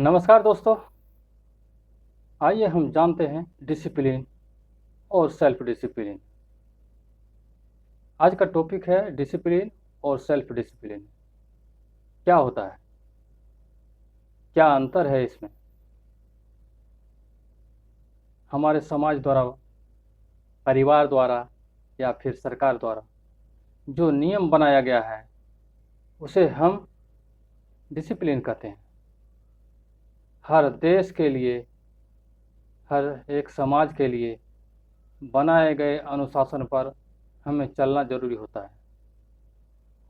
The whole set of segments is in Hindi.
नमस्कार दोस्तों। आइए हम जानते हैं डिसिप्लिन और सेल्फ डिसिप्लिन। आज का टॉपिक है डिसिप्लिन और सेल्फ डिसिप्लिन। क्या होता है, क्या अंतर है इसमें? हमारे समाज द्वारा, परिवार द्वारा या फिर सरकार द्वारा जो नियम बनाया गया है उसे हम डिसिप्लिन कहते हैं। हर देश के लिए, हर एक समाज के लिए बनाए गए अनुशासन पर हमें चलना जरूरी होता है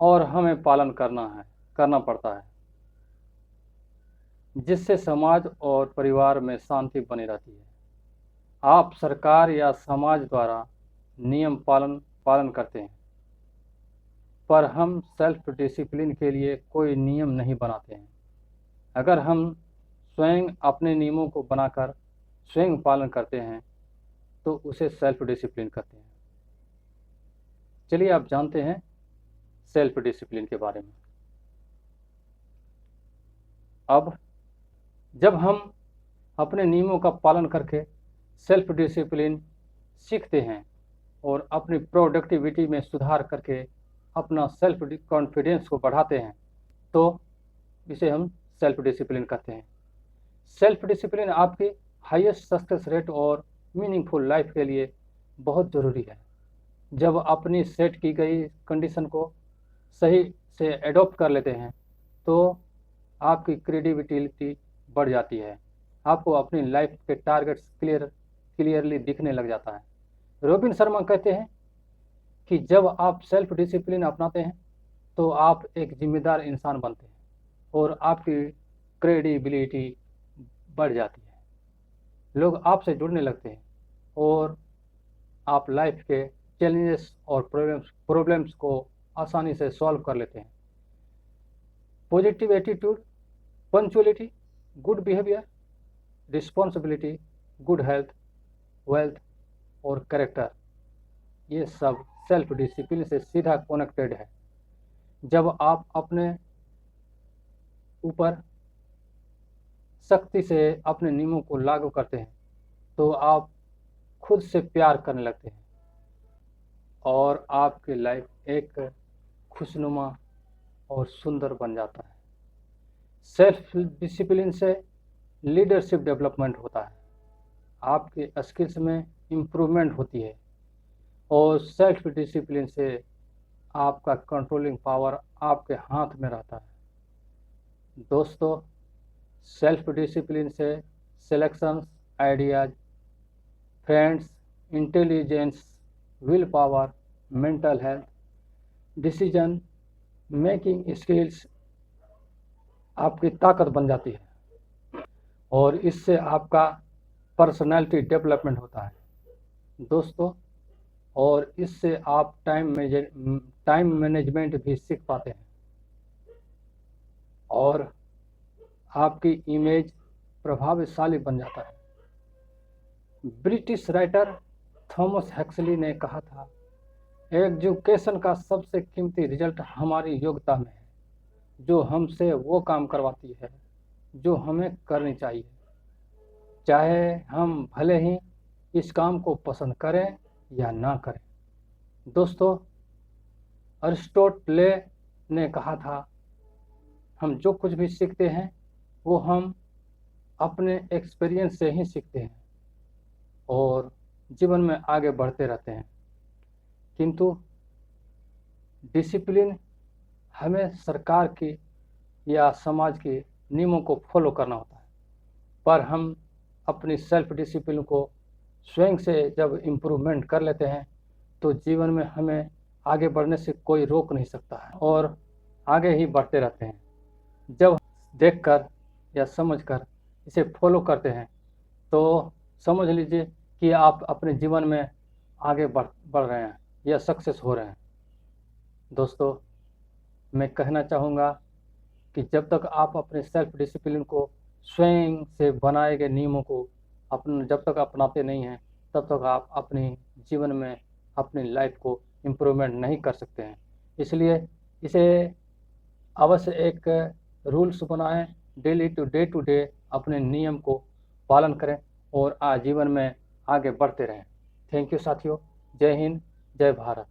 और हमें पालन करना पड़ता है, जिससे समाज और परिवार में शांति बनी रहती है। आप सरकार या समाज द्वारा नियम पालन करते हैं, पर हम सेल्फ डिसिप्लिन के लिए कोई नियम नहीं बनाते हैं। अगर हम स्वयं अपने नियमों को बनाकर स्वयं पालन करते हैं तो उसे सेल्फ डिसिप्लिन कहते हैं। चलिए आप जानते हैं सेल्फ डिसिप्लिन के बारे में। अब जब हम अपने नियमों का पालन करके सेल्फ डिसिप्लिन सीखते हैं और अपनी प्रोडक्टिविटी में सुधार करके अपना सेल्फ कॉन्फिडेंस को बढ़ाते हैं तो इसे हम सेल्फ डिसिप्लिन कहते हैं। सेल्फ डिसिप्लिन आपकी हाईएस्ट सक्सेस रेट और मीनिंगफुल लाइफ के लिए बहुत ज़रूरी है। जब अपनी सेट की गई कंडीशन को सही से एडॉप्ट कर लेते हैं तो आपकी क्रेडिबिलिटी बढ़ जाती है। आपको अपनी लाइफ के टारगेट्स क्लियरली दिखने लग जाता है। रॉबिन शर्मा कहते हैं कि जब आप सेल्फ डिसिप्लिन अपनाते हैं तो आप एक जिम्मेदार इंसान बनते हैं और आपकी क्रेडिबिलिटी बढ़ जाती है। लोग आपसे जुड़ने लगते हैं और आप लाइफ के चैलेंजेस और प्रॉब्लम्स को आसानी से सॉल्व कर लेते हैं। Positive attitude, punctuality, good behaviour, responsibility, good health, wealth और कैरेक्टर, ये सब सेल्फ डिसिप्लिन से सीधा कनेक्टेड है। जब आप अपने ऊपर सख्ती से अपने नियमों को लागू करते हैं तो आप खुद से प्यार करने लगते हैं और आपकी लाइफ एक खुशनुमा और सुंदर बन जाता है। सेल्फ डिसिप्लिन से लीडरशिप डेवलपमेंट होता है, आपके स्किल्स में इम्प्रूवमेंट होती है और सेल्फ डिसिप्लिन से आपका कंट्रोलिंग पावर आपके हाथ में रहता है। दोस्तों, सेल्फ डिसिप्लिन से selections, ideas, friends, intelligence, will power, mental health, decision making skills आपकी ताकत बन जाती है और इससे आपका पर्सनालिटी डेवलपमेंट होता है दोस्तों। और इससे आप टाइम मैनेजमेंट भी सीख पाते हैं और आपकी इमेज प्रभावशाली बन जाता है। ब्रिटिश राइटर थॉमस हेक्सली ने कहा था, एजुकेशन का सबसे कीमती रिजल्ट हमारी योग्यता में है, जो हमसे वो काम करवाती है जो हमें करनी चाहिए, चाहे हम भले ही इस काम को पसंद करें या ना करें। दोस्तों, अरिस्टोटले ने कहा था, हम जो कुछ भी सीखते हैं वो हम अपने एक्सपीरियंस से ही सीखते हैं और जीवन में आगे बढ़ते रहते हैं। किंतु डिसिप्लिन हमें सरकार की या समाज के नियमों को फॉलो करना होता है, पर हम अपनी सेल्फ डिसिप्लिन को स्वयं से जब इम्प्रूवमेंट कर लेते हैं तो जीवन में हमें आगे बढ़ने से कोई रोक नहीं सकता है और आगे ही बढ़ते रहते हैं। जब देखकर या समझकर इसे फॉलो करते हैं तो समझ लीजिए कि आप अपने जीवन में आगे बढ़ रहे हैं या सक्सेस हो रहे हैं। दोस्तों, मैं कहना चाहूँगा कि जब तक आप अपने सेल्फ डिसिप्लिन को स्वयं से बनाए गए नियमों को जब तक अपनाते नहीं हैं तब तक आप अपनी जीवन में अपनी लाइफ को इम्प्रूवमेंट नहीं कर सकते हैं। इसलिए इसे अवश्य एक रूल्स बनाएं, डेली टू डे अपने नियम को पालन करें और आजीवन में आगे बढ़ते रहें। थैंक यू साथियों। जय हिंद, जय भारत।